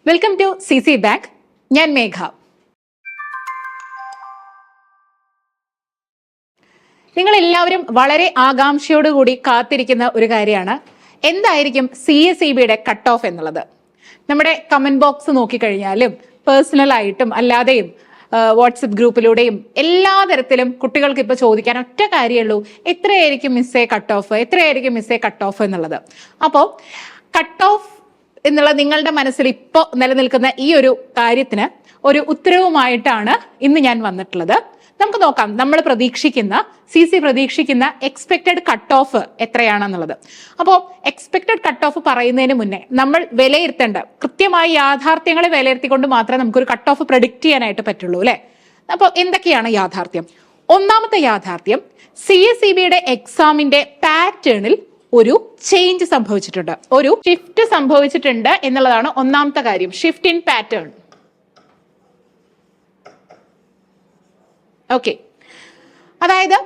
Welcome to CC bank. ഞാൻ മേഘ. നിങ്ങൾ എല്ലാവരും വളരെ ആകാംക്ഷയോടുകൂടി കാത്തിരിക്കുന്ന ഒരു കാര്യമാണ് എന്തായിരിക്കും CSEBയുടെ കട്ട് ഓഫ് എന്നുള്ളത്. നമ്മുടെ കമന്റ് ബോക്സ് നോക്കിക്കഴിഞ്ഞാലും പേഴ്സണൽ ആയിട്ടും അല്ലാതെയും വാട്സപ്പ് ഗ്രൂപ്പിലൂടെയും എല്ലാ തരത്തിലും കുട്ടികൾക്ക് ഇപ്പൊ ചോദിക്കാൻ ഒറ്റ കാര്യമുള്ളൂ, എത്രയായിരിക്കും മിസ്സേ കട്ട് ഓഫ്, എത്രയായിരിക്കും മിസ്സേ കട്ട് ഓഫ് എന്നുള്ളത്. അപ്പോൾ കട്ട് ഓഫ് എന്നുള്ള നിങ്ങളുടെ മനസ്സിൽ ഇപ്പോൾ നിലനിൽക്കുന്ന ഈ ഒരു കാര്യത്തിന് ഒരു ഉത്തരവുമായിട്ടാണ് ഇന്ന് ഞാൻ വന്നിട്ടുള്ളത്. നമുക്ക് നോക്കാം നമ്മൾ പ്രതീക്ഷിക്കുന്ന CC പ്രതീക്ഷിക്കുന്ന എക്സ്പെക്റ്റഡ് കട്ട് ഓഫ് എത്രയാണെന്നുള്ളത്. അപ്പോൾ എക്സ്പെക്റ്റഡ് കട്ട് ഓഫ് പറയുന്നതിന് മുന്നേ നമ്മൾ വിലയിരുത്തേണ്ട കൃത്യമായ യാഥാർത്ഥ്യങ്ങളെ വിലയിരുത്തിക്കൊണ്ട് മാത്രമേ നമുക്കൊരു കട്ട് ഓഫ് പ്രഡിക്റ്റ് ചെയ്യാനായിട്ട് പറ്റുള്ളൂ അല്ലെ. അപ്പോൾ എന്തൊക്കെയാണ് യാഥാർത്ഥ്യം? ഒന്നാമത്തെ യാഥാർത്ഥ്യം, CSEBയുടെ എക്സാമിന്റെ പാറ്റേണിൽ ഒരു ചേഞ്ച് സംഭവിച്ചിട്ടുണ്ട്, ഒരു ഷിഫ്റ്റ് സംഭവിച്ചിട്ടുണ്ട് എന്നുള്ളതാണ് ഒന്നാമത്തെ കാര്യം. Shift in pattern. ഓക്കെ, അതായത്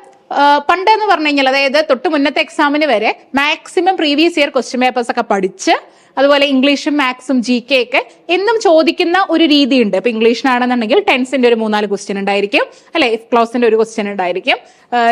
പണ്ട് എന്ന് പറഞ്ഞു കഴിഞ്ഞാൽ, അതായത് തൊട്ട് മുന്നത്തെ എക്സാമിന് വരെ maximum previous year question papers ഒക്കെ പഠിച്ച് അതുപോലെ ഇംഗ്ലീഷും മാത്സും GK ഒക്കെ എന്നും ചോദിക്കുന്ന ഒരു രീതിയുണ്ട്. ഇപ്പൊ ഇംഗ്ലീഷിനാണെന്നുണ്ടെങ്കിൽ ടെൻസിന്റെ ഒരു 3-4 ക്വസ്റ്റ്യൻ ഉണ്ടായിരിക്കും അല്ലെ, ഇഫ് ക്ലോസിന്റെ ഒരു ക്വസ്റ്റ്യൻ ഉണ്ടായിരിക്കും,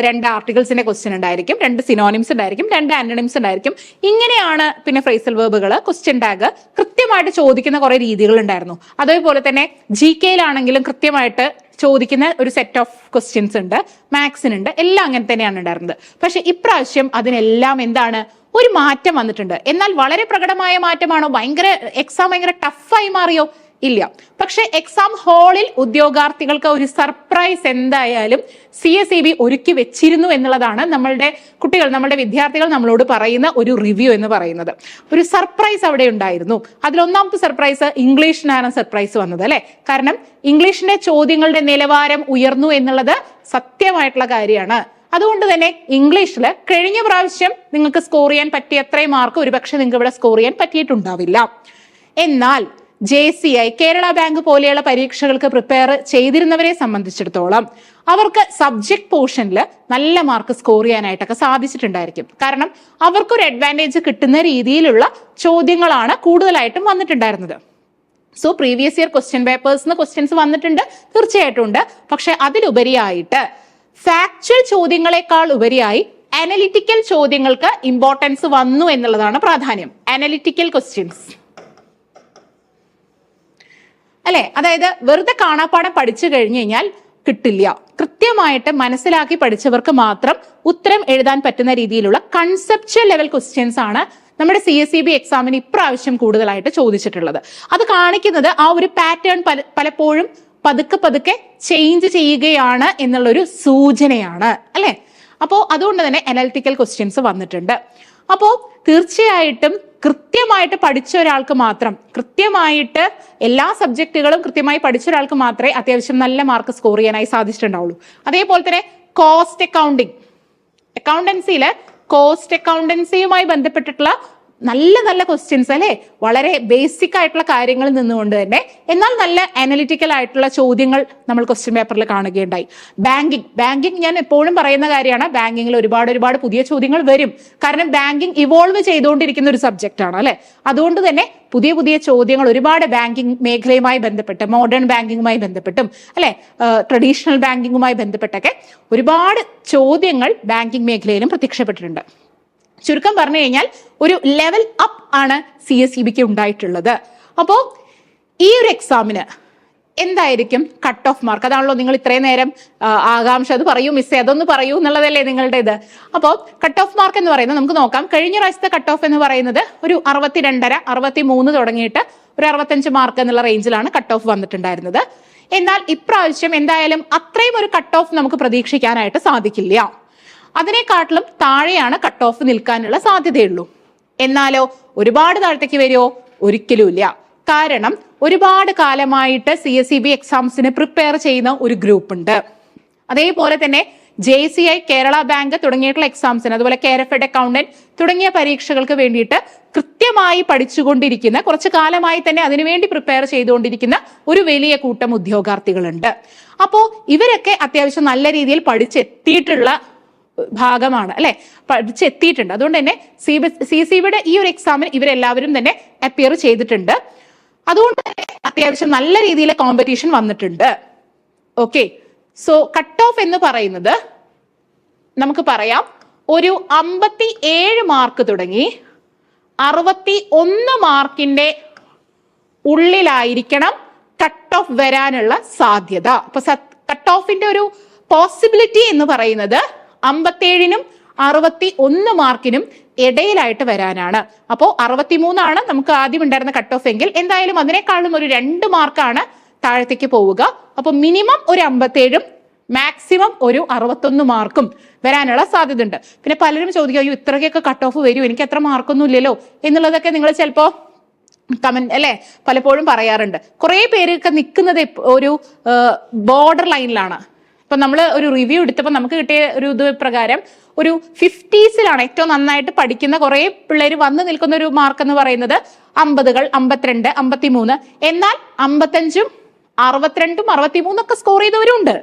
2 ആർട്ടിക്കിൾസിന്റെ ക്വസ്റ്റ്യൻ ഉണ്ടായിരിക്കും, 2 സിനോണിംസ് ഉണ്ടായിരിക്കും, 2 ആന്റണിംസ് ഉണ്ടായിരിക്കും. ഇങ്ങനെയാണ്. പിന്നെ ഫ്രേസൽ വെർബുകൾ, ക്വസ്റ്റ്യൻ ടാഗ് കൃത്യമായിട്ട് ചോദിക്കുന്ന കുറെ രീതികൾ ഉണ്ടായിരുന്നു. അതേപോലെ തന്നെ GKയിലാണെങ്കിലും കൃത്യമായിട്ട് ചോദിക്കുന്ന ഒരു സെറ്റ് ഓഫ് ക്വസ്റ്റ്യൻസ് ഉണ്ട്, മാത്സിനുണ്ട്, എല്ലാം അങ്ങനെ തന്നെയാണ് ഉണ്ടായിരുന്നത്. പക്ഷെ ഇപ്രാവശ്യം അതിനെല്ലാം എന്താണ്, ഒരു മാറ്റം വന്നിട്ടുണ്ട്. എന്നാൽ വളരെ പ്രകടമായ മാറ്റമാണോ? എക്സാം ഭയങ്കര ടഫായി മാറിയോ? ഇല്ല. പക്ഷെ എക്സാം ഹാളിൽ ഉദ്യോഗാർത്ഥികൾക്ക് ഒരു സർപ്രൈസ് എന്തായാലും CSEB ഒരുക്കി വെച്ചിരുന്നു എന്നുള്ളതാണ് നമ്മളുടെ കുട്ടികൾ, നമ്മളുടെ വിദ്യാർത്ഥികൾ നമ്മളോട് പറയുന്ന ഒരു റിവ്യൂ എന്ന് പറയുന്നത്. ഒരു സർപ്രൈസ് അവിടെ ഉണ്ടായിരുന്നു. അതിലൊന്നാമത്തെ സർപ്രൈസ് ഇംഗ്ലീഷിനാണ് സർപ്രൈസ് വന്നത് അല്ലെ. കാരണം ഇംഗ്ലീഷിന്റെ ചോദ്യങ്ങളുടെ നിലവാരം ഉയർന്നു എന്നുള്ളത് സത്യമായിട്ടുള്ള കാര്യമാണ്. അതുകൊണ്ട് തന്നെ ഇംഗ്ലീഷിൽ കഴിഞ്ഞ പ്രാവശ്യം നിങ്ങൾക്ക് സ്കോർ ചെയ്യാൻ പറ്റിയ അത്രയും മാർക്ക് ഒരുപക്ഷെ നിങ്ങൾക്ക് ഇവിടെ സ്കോർ ചെയ്യാൻ പറ്റിയിട്ടുണ്ടാവില്ല. എന്നാൽ JCI, കേരള ബാങ്ക് പോലെയുള്ള പരീക്ഷകൾക്ക് പ്രിപ്പയർ ചെയ്തിരുന്നവരെ സംബന്ധിച്ചിടത്തോളം അവർക്ക് സബ്ജക്ട് പോർഷനിൽ നല്ല മാർക്ക് സ്കോർ ചെയ്യാനായിട്ടൊക്കെ സാധിച്ചിട്ടുണ്ടായിരിക്കും. കാരണം അവർക്കൊരു അഡ്വാൻറ്റേജ് കിട്ടുന്ന രീതിയിലുള്ള ചോദ്യങ്ങളാണ് കൂടുതലായിട്ടും വന്നിട്ടുണ്ടായിരുന്നത്. സോ പ്രീവിയസ് ഇയർ ക്വസ്റ്റ്യൻ പേപ്പേഴ്സിന് ക്വസ്റ്റ്യൻസ് വന്നിട്ടുണ്ട്, തീർച്ചയായിട്ടും ഉണ്ട്. പക്ഷെ അതിലുപരിയായിട്ട് ഫാക്ച്വൽ ചോദ്യങ്ങളെക്കാൾ ഉപരിയായി അനലിറ്റിക്കൽ ചോദ്യങ്ങൾക്ക് ഇമ്പോർട്ടൻസ് വന്നു എന്നുള്ളതാണ് പ്രാധാന്യം. അനലിറ്റിക്കൽ ക്വസ്റ്റ്യൻസ് അല്ലെ, അതായത് വെറുതെ കാണാപ്പാടം പഠിച്ചു കഴിഞ്ഞു കഴിഞ്ഞാൽ കിട്ടില്ല. കൃത്യമായിട്ട് മനസ്സിലാക്കി പഠിച്ചവർക്ക് മാത്രം ഉത്തരം എഴുതാൻ പറ്റുന്ന രീതിയിലുള്ള കൺസെപ്ച്വൽ ലെവൽ ക്വസ്റ്റ്യൻസ് ആണ് നമ്മുടെ CSEB എക്സാമിന് ഇപ്രാവശ്യം കൂടുതലായിട്ട് ചോദിച്ചിട്ടുള്ളത്. അത് കാണിക്കുന്നത് ആ ഒരു പാറ്റേൺ പലപ്പോഴും പതുക്കെ ചേഞ്ച് ചെയ്യുകയാണ് എന്നുള്ളൊരു സൂചനയാണ് അല്ലെ. അപ്പോ അതുകൊണ്ട് തന്നെ അനലിറ്റിക്കൽ ക്വസ്റ്റ്യൻസ് വന്നിട്ടുണ്ട്. അപ്പോ തീർച്ചയായിട്ടും കൃത്യമായിട്ട് പഠിച്ച ഒരാൾക്ക് മാത്രം, കൃത്യമായിട്ട് എല്ലാ സബ്ജക്റ്റുകളും കൃത്യമായി പഠിച്ച ഒരാൾക്ക് മാത്രമേ അത്യാവശ്യം നല്ല മാർക്ക് സ്കോർ ചെയ്യാനായി സാധിച്ചിട്ടുണ്ടാവുള്ളൂ. അതേപോലെ തന്നെ കോസ്റ്റ് അക്കൗണ്ടൻസിയില് കോസ്റ്റ് അക്കൗണ്ടൻസിയുമായി ബന്ധപ്പെട്ടിട്ടുള്ള നല്ല ക്വസ്റ്റ്യൻസ് അല്ലെ, വളരെ ബേസിക് ആയിട്ടുള്ള കാര്യങ്ങളിൽ നിന്നുകൊണ്ട് തന്നെ എന്നാൽ നല്ല അനലിറ്റിക്കൽ ആയിട്ടുള്ള ചോദ്യങ്ങൾ നമ്മൾ ക്വസ്റ്റ്യൻ പേപ്പറിൽ കാണുകയുണ്ടായി. ബാങ്കിങ് ഞാൻ എപ്പോഴും പറയുന്ന കാര്യമാണ്, ബാങ്കിങ്ങിൽ ഒരുപാട് പുതിയ ചോദ്യങ്ങൾ വരും. കാരണം ബാങ്കിങ് ഇവോൾവ് ചെയ്തുകൊണ്ടിരിക്കുന്ന ഒരു സബ്ജക്റ്റ് ആണ് അല്ലെ. അതുകൊണ്ട് തന്നെ പുതിയ ചോദ്യങ്ങൾ ഒരുപാട് ബാങ്കിങ് മേഖലയുമായി ബന്ധപ്പെട്ട്, മോഡേൺ ബാങ്കിങ്ങുമായി ബന്ധപ്പെട്ടും അല്ലെ, ട്രഡീഷണൽ ബാങ്കിങ്ങുമായി ബന്ധപ്പെട്ടൊക്കെ ഒരുപാട് ചോദ്യങ്ങൾ ബാങ്കിങ് മേഖലയിലും പ്രത്യക്ഷപ്പെട്ടിട്ടുണ്ട്. ചുരുക്കം പറഞ്ഞു കഴിഞ്ഞാൽ ഒരു ലെവൽ അപ്പ് ആണ് CSEBക്ക് ഉണ്ടായിട്ടുള്ളത്. അപ്പോൾ ഈ ഒരു എക്സാമിന് എന്തായിരിക്കും കട്ട് ഓഫ് മാർക്ക്? അതാണല്ലോ നിങ്ങൾ ഇത്രയും നേരം ആകാംക്ഷ, അത് പറയൂ മിസ്സേ, അതൊന്ന് പറയൂ എന്നുള്ളതല്ലേ നിങ്ങളുടെ ഇത്. അപ്പോൾ കട്ട് ഓഫ് മാർക്ക് എന്ന് പറയുന്നത് നമുക്ക് നോക്കാം. കഴിഞ്ഞ പ്രാവശ്യത്തെ കട്ട് ഓഫ് എന്ന് പറയുന്നത് ഒരു 62.5, 63 തുടങ്ങിയിട്ട് ഒരു 65 മാർക്ക് എന്നുള്ള റേഞ്ചിലാണ് കട്ട് ഓഫ് വന്നിട്ടുണ്ടായിരുന്നത്. എന്നാൽ ഇപ്രാവശ്യം എന്തായാലും അത്രയും ഒരു കട്ട് ഓഫ് നമുക്ക് പ്രതീക്ഷിക്കാനായിട്ട് സാധിക്കില്ല. അതിനെക്കാട്ടിലും താഴെയാണ് കട്ട് ഓഫ് നിൽക്കാനുള്ള സാധ്യതയുള്ളൂ. എന്നാലോ ഒരുപാട് താഴത്തേക്ക് വരുമോ? ഒരിക്കലും ഇല്ല. കാരണം ഒരുപാട് കാലമായിട്ട് CSEB എക്സാംസിന് പ്രിപ്പയർ ചെയ്യുന്ന ഒരു ഗ്രൂപ്പ് ഉണ്ട്. അതേപോലെ തന്നെ JCI, കേരള ബാങ്ക് തുടങ്ങിയിട്ടുള്ള എക്സാംസിന്, അതുപോലെ KRFED അക്കൗണ്ടന്റ് തുടങ്ങിയ പരീക്ഷകൾക്ക് വേണ്ടിയിട്ട് കൃത്യമായി പഠിച്ചുകൊണ്ടിരിക്കുന്ന, കുറച്ചു കാലമായി തന്നെ അതിനുവേണ്ടി പ്രിപ്പയർ ചെയ്തുകൊണ്ടിരിക്കുന്ന ഒരു വലിയ കൂട്ടം ഉദ്യോഗാർത്ഥികളുണ്ട്. അപ്പോ ഇവരൊക്കെ അത്യാവശ്യം നല്ല രീതിയിൽ പഠിച്ചെത്തിയിട്ടുള്ള ഭാഗമാണ് അല്ലെ, പഠിച്ചെത്തിയിട്ടുണ്ട്. അതുകൊണ്ട് തന്നെ CSEBയുടെ ഈ ഒരു എക്സാമിന് ഇവരെല്ലാവരും തന്നെ അപ്പിയർ ചെയ്തിട്ടുണ്ട്. അതുകൊണ്ട് തന്നെ അത്യാവശ്യം നല്ല രീതിയിൽ കോമ്പറ്റീഷൻ വന്നിട്ടുണ്ട്. ഓക്കെ, സോ കട്ട് ഓഫ് എന്ന് പറയുന്നത് നമുക്ക് പറയാം ഒരു 57 മാർക്ക് തുടങ്ങി 61 മാർക്കിന്റെ ഉള്ളിലായിരിക്കണം കട്ട് ഓഫ് വരാനുള്ള സാധ്യത. അപ്പൊ കട്ട് ഓഫിന്റെ ഒരു പോസിബിലിറ്റി എന്ന് പറയുന്നത് 57നും 61 മാർക്കിനും ഇടയിലായിട്ട് വരാനാണ്. അപ്പോൾ 63 നമുക്ക് ആദ്യം ഉണ്ടായിരുന്ന കട്ട് ഓഫ് എങ്കിൽ എന്തായാലും അതിനേക്കാളും ഒരു 2 മാർക്കാണ് താഴത്തേക്ക് പോവുക. അപ്പൊ മിനിമം ഒരു 57ഉം മാക്സിമം ഒരു 61 മാർക്കും വരാനുള്ള സാധ്യത ഉണ്ട്. പിന്നെ പലരും ചോദിക്കും, അയ്യോ ഇത്രയൊക്കെ കട്ട് ഓഫ് വരും, എനിക്ക് അത്ര മാർക്കൊന്നും ഇല്ലല്ലോ എന്നുള്ളതൊക്കെ നിങ്ങൾ ചിലപ്പോ കമന്റ് അല്ലെ പലപ്പോഴും പറയാറുണ്ട്. കുറെ പേരൊക്കെ നിൽക്കുന്നത് ഒരു ബോർഡർ ലൈനിലാണ്. ഇപ്പൊ നമ്മൾ ഒരു റിവ്യൂ എടുത്തപ്പോൾ നമുക്ക് കിട്ടിയ ഒരു ഇത് പ്രകാരം ഒരു 50s ഏറ്റവും നന്നായിട്ട് പഠിക്കുന്ന കുറെ പിള്ളേർ വന്ന് നിൽക്കുന്ന ഒരു മാർക്ക് എന്ന് പറയുന്നത് 50കൾ, 52, 53. എന്നാൽ 55ഉം 62ഉം 63 ഒക്കെ സ്കോർ ചെയ്തവരും ഉണ്ട്.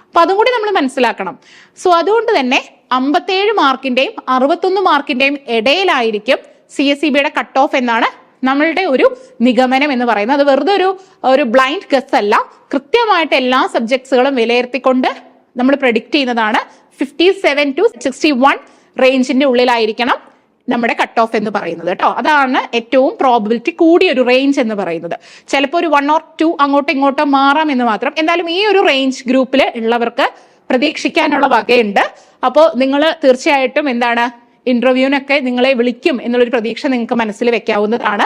അപ്പൊ അതും കൂടി നമ്മൾ മനസ്സിലാക്കണം. സോ അതുകൊണ്ട് തന്നെ 57 മാർക്കിന്റെയും 61 മാർക്കിന്റെയും ഇടയിലായിരിക്കും CSEB കട്ട് ഓഫ് എന്നാണ് നമ്മളുടെ ഒരു നിഗമനം എന്ന് പറയുന്നത്. അത് വെറുതെ ഒരു ബ്ലൈൻഡ് ഗസ് അല്ല, കൃത്യമായിട്ട് എല്ലാ സബ്ജക്ട്സുകളും വിലയിരുത്തിക്കൊണ്ട് നമ്മൾ പ്രെഡിക്റ്റ് ചെയ്യുന്നതാണ്. 57 to 61 റേഞ്ചിന്റെ ഉള്ളിലായിരിക്കണം നമ്മുടെ കട്ട് ഓഫ് എന്ന് പറയുന്നത് കേട്ടോ. അതാണ് ഏറ്റവും പ്രോബിലിറ്റി കൂടിയ ഒരു റേഞ്ച് എന്ന് പറയുന്നത്. ചിലപ്പോൾ ഒരു 1 or 2 അങ്ങോട്ടോ ഇങ്ങോട്ടോ മാറാം എന്ന് മാത്രം. എന്തായാലും ഈ ഒരു റേഞ്ച് ഗ്രൂപ്പിൽ ഉള്ളവർക്ക് പ്രതീക്ഷിക്കാനുള്ള വകയുണ്ട്. അപ്പോൾ നിങ്ങൾ തീർച്ചയായിട്ടും എന്താണ് ഇന്റർവ്യൂവിനൊക്കെ നിങ്ങളെ വിളിക്കും എന്നുള്ളൊരു പ്രതീക്ഷ നിങ്ങൾക്ക് മനസ്സിൽ വെക്കാവുന്നതാണ്.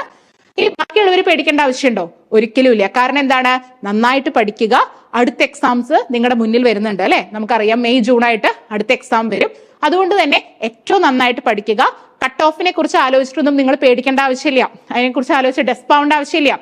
ഇനി ബാക്കിയുള്ളവർ പേടിക്കേണ്ട ആവശ്യമുണ്ടോ? ഒരിക്കലും ഇല്ല. കാരണം എന്താണ്, നന്നായിട്ട് പഠിക്കുക. അടുത്ത എക്സാംസ് നിങ്ങളുടെ മുന്നിൽ വരുന്നുണ്ട് അല്ലെ. നമുക്കറിയാം മെയ് ജൂൺ ആയിട്ട് അടുത്ത എക്സാം വരും. അതുകൊണ്ട് തന്നെ ഏറ്റവും നന്നായിട്ട് പഠിക്കുക. കട്ട് ഓഫിനെ കുറിച്ച് ആലോചിച്ചിട്ടൊന്നും നിങ്ങൾ പേടിക്കേണ്ട ആവശ്യമില്ല, അതിനെക്കുറിച്ച് ആലോചിച്ച് ഡെസ്പ് ആവേണ്ട ആവശ്യമില്ല.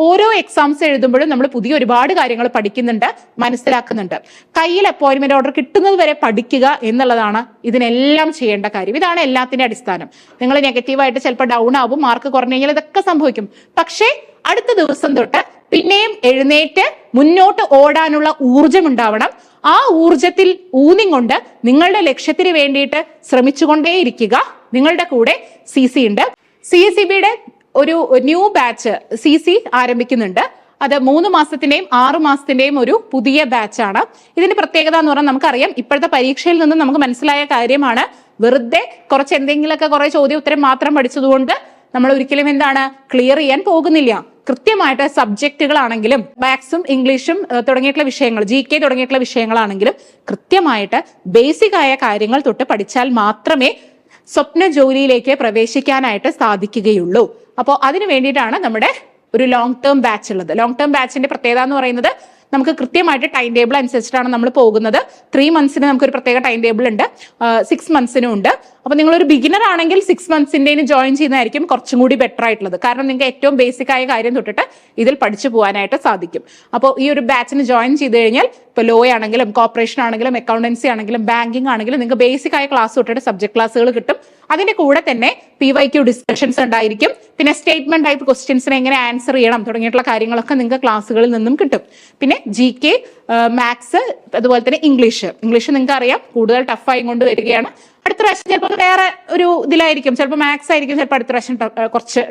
ഓരോ എക്സാംസ് എഴുതുമ്പോഴും നമ്മൾ പുതിയ ഒരുപാട് കാര്യങ്ങൾ പഠിക്കുന്നുണ്ട്, മനസ്സിലാക്കുന്നുണ്ട്. കയ്യിൽ അപ്പോയിന്റ്മെന്റ് ഓർഡർ കിട്ടുന്നത് വരെ പഠിക്കുക എന്നുള്ളതാണ് ഇതിനെല്ലാം ചെയ്യേണ്ട കാര്യം. ഇതാണ് എല്ലാത്തിന്റെ അടിസ്ഥാനം. നിങ്ങൾ നെഗറ്റീവായിട്ട് ചിലപ്പോൾ ഡൗൺ ആവും, മാർക്ക് കുറഞ്ഞു കഴിഞ്ഞാൽ ഇതൊക്കെ സംഭവിക്കും. പക്ഷേ അടുത്ത ദിവസം തൊട്ട് പിന്നെയും എഴുന്നേറ്റ് മുന്നോട്ട് ഓടാനുള്ള ഊർജം ഉണ്ടാവണം. ആ ഊർജത്തിൽ ഊന്നിക്കൊണ്ട് നിങ്ങളുടെ ലക്ഷ്യത്തിന് വേണ്ടിയിട്ട് ശ്രമിച്ചുകൊണ്ടേയിരിക്കുക. നിങ്ങളുടെ കൂടെ CC ഉണ്ട്. CSEB ഒരു ന്യൂ ബാച്ച് CC ആരംഭിക്കുന്നുണ്ട്. അത് 3 മാസത്തിന്റെയും 6 മാസത്തിന്റെയും ഒരു പുതിയ ബാച്ചാണ്. ഇതിന്റെ പ്രത്യേകത എന്ന് പറഞ്ഞാൽ നമുക്കറിയാം ഇപ്പോഴത്തെ പരീക്ഷയിൽ നിന്ന് നമുക്ക് മനസ്സിലായ കാര്യമാണ്, വെറുതെ കുറച്ച് എന്തെങ്കിലുമൊക്കെ കുറെ ചോദ്യ ഉത്തരം മാത്രം പഠിച്ചതുകൊണ്ട് നമ്മൾ ഒരിക്കലും എന്താണ് ക്ലിയർ ചെയ്യാൻ പോകുന്നില്ല. കൃത്യമായിട്ട് സബ്ജക്റ്റുകളാണെങ്കിലും മാത്സും ഇംഗ്ലീഷും തുടങ്ങിയിട്ടുള്ള വിഷയങ്ങൾ, GK തുടങ്ങിയിട്ടുള്ള വിഷയങ്ങളാണെങ്കിലും കൃത്യമായിട്ട് ബേസിക് ആയ കാര്യങ്ങൾ തൊട്ട് പഠിച്ചാൽ മാത്രമേ സ്വപ്ന ജോലിയിലേക്ക് പ്രവേശിക്കാനായിട്ട് സാധിക്കുകയുള്ളൂ. അപ്പോൾ അതിനു വേണ്ടിയിട്ടാണ് നമ്മുടെ ഒരു ലോങ് ടേം ബാച്ച് ഉള്ളത്. ലോങ് ടേം ബാച്ചിന്റെ പ്രത്യേകത എന്ന് പറയുന്നത് നമുക്ക് കൃത്യമായിട്ട് ടൈം ടേബിൾ അനുസരിച്ചിട്ടാണ് നമ്മൾ പോകുന്നത്. 3 മന്ത്സിന് നമുക്കൊരു പ്രത്യേക ടൈം ടേബിൾ ഉണ്ട്, 6 മന്ത്സിനും ഉണ്ട്. അപ്പൊ നിങ്ങളൊരു ബിഗിനർ ആണെങ്കിൽ 6 മന്ത്സിന്റെ ജോയിൻ ചെയ്യുന്നതായിരിക്കും കുറച്ചും കൂടി ബെറ്റർ ആയിട്ടുള്ളത്. കാരണം നിങ്ങൾക്ക് ഏറ്റവും ബേസിക് ആയ കാര്യം തൊട്ടിട്ട് ഇതിൽ പഠിച്ചു പോകാനായിട്ട് സാധിക്കും. അപ്പോൾ ഈ ഒരു ബാച്ചിന് ജോയിൻ ചെയ്ത് കഴിഞ്ഞാൽ ഇപ്പൊ ലോ ആണെങ്കിലും കോർപ്പറേഷൻ ആണെങ്കിലും അക്കൗണ്ടൻസി ആണെങ്കിലും ബാങ്കിങ് ആണെങ്കിലും നിങ്ങൾക്ക് ബേസിക് ആയ ക്ലാസ് തൊട്ടിട്ട് സബ്ജക്ട് ക്ലാസ്സുകൾ കിട്ടും. അതിന്റെ കൂടെ തന്നെ PYQ ഡിസ്കഷൻസ് ഉണ്ടായിരിക്കും. പിന്നെ സ്റ്റേറ്റ്മെന്റ് ടൈപ്പ് ക്വസ്റ്റ്യൻസിനെ എങ്ങനെ ആൻസർ ചെയ്യണം തുടങ്ങിയിട്ടുള്ള കാര്യങ്ങളൊക്കെ നിങ്ങൾക്ക് ക്ലാസ്സുകളിൽ നിന്നും കിട്ടും. പിന്നെ GK, മാത്സ്, അതുപോലെ തന്നെ ഇംഗ്ലീഷ് നിങ്ങൾക്ക് അറിയാം കൂടുതൽ ടഫായി കൊണ്ട് വരികയാണ്. അടുത്ത പ്രാവശ്യം ചിലപ്പോൾ വേറെ ഒരു ഇതിലായിരിക്കും, ചിലപ്പോൾ മാത്സ് ആയിരിക്കും ചിലപ്പോൾ അടുത്ത പ്രാവശ്യം കുറച്ച്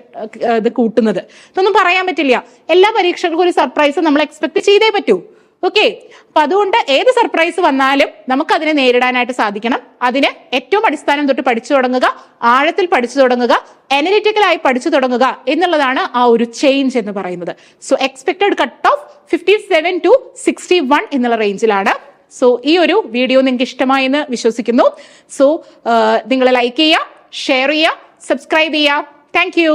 ഇത് കൂട്ടുന്നത്. ഇതൊന്നും പറയാൻ പറ്റില്ല. എല്ലാ പരീക്ഷകൾക്കും ഒരു സർപ്രൈസ് നമ്മൾ എക്സ്പെക്ട് ചെയ്തേ പറ്റൂ. ഓക്കെ, അപ്പൊ അതുകൊണ്ട് ഏത് സർപ്രൈസ് വന്നാലും നമുക്ക് അതിനെ നേരിടാനായിട്ട് സാധിക്കണം. അതിന് ഏറ്റവും അടിസ്ഥാനം തൊട്ട് പഠിച്ചു തുടങ്ങുക, ആഴത്തിൽ പഠിച്ചു തുടങ്ങുക, അനലിറ്റിക്കലായി പഠിച്ചു തുടങ്ങുക എന്നുള്ളതാണ് ആ ഒരു ചേഞ്ച് എന്ന് പറയുന്നത്. So expected cut off 57 to 61 എന്നുള്ള റേഞ്ചിലാണ്. സോ ഈ ഒരു വീഡിയോ നിങ്ങൾക്ക് ഇഷ്ടമായി എന്ന് വിശ്വസിക്കുന്നു. സോ നിങ്ങൾ ലൈക്ക് ചെയ്യുക, ഷെയർ ചെയ്യുക, സബ്സ്ക്രൈബ് ചെയ്യുക. Thank you.